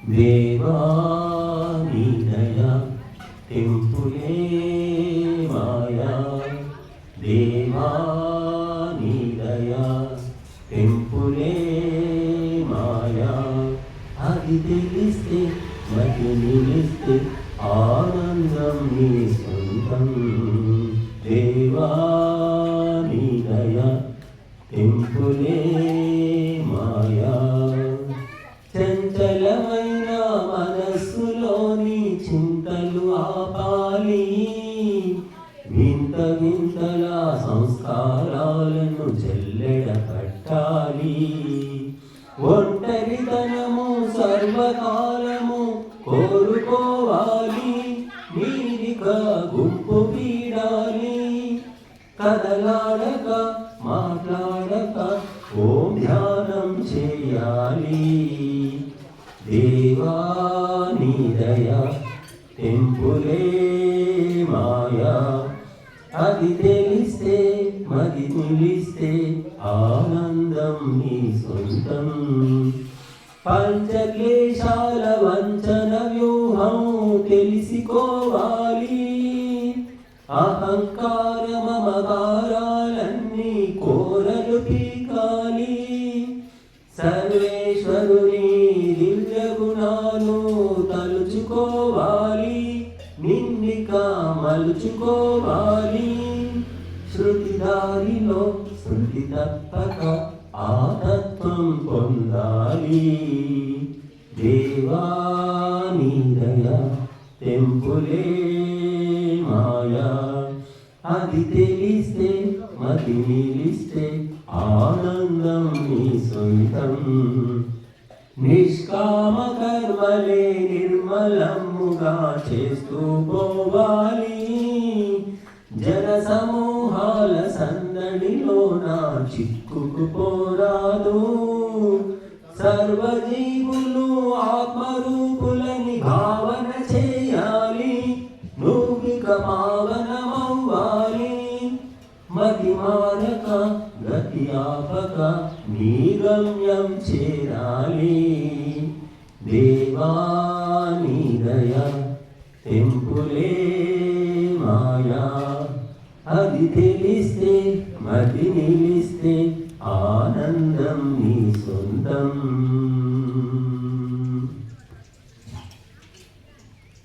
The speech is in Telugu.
దేవా నీ దయ తెంపులే మాయా, దేవా నీ దయ తెంపులే మాయా. అది తెలిస్తే మతి నిలిస్తే ఆనందం నీ సొంతం. దేవా నీ దయ తెంపులే మాయా. చంచలమైన మనస్సులోని చింతలు ఆపాలి, వింత వింతల సంస్కారాలను జల్లెడ కట్టాలి. ఒంటరితనము సర్వకాలము కోరుకోవాలి, నీరిక గుంపు పీడాలి. కదలాడక మాట్లాడక ఓం ధ్యానం చేయాలి. దేవా నీ దయ తెంపులే మాయా. అది తెలిస్తే మది నిలిస్తే ఆనందం నీ సొంతం. పంచక్లేశాల వంచన వ్యూహం తెలుసుకోవాలి, అహంకార మమకారాలన్నీ కోరలు పీకాలి. సర్వేశ్వరుని దివ్య గుణాలు తలుచుకోవాలి, నిన్నిక మలుచుకోవాలి. శృతి దారిలో శృతి తప్పక ఆ తత్వం పొందాలి. దేవా నీ దయ తెంపులే మాయా. అది తెలిస్తే మతి నిలిస్తే ఆనందం నీ సొంతం. నిష్కామ కర్మలే నిర్మలముగా చేస్తూ పోవాలి, జన సమూహాల సందడిలో నా చిక్కుకుపోరాదు. సర్వజీవులు ఆత్మరూపులని భావన చేయాలి, నువ్విక పావనమవ్వాలి. మతి మారక గతి ఆపక నీ గమ్యం చేరాలి. దేవా నీ దయ తెంపులే మాయా. అది తెలిస్తే మతి నిలి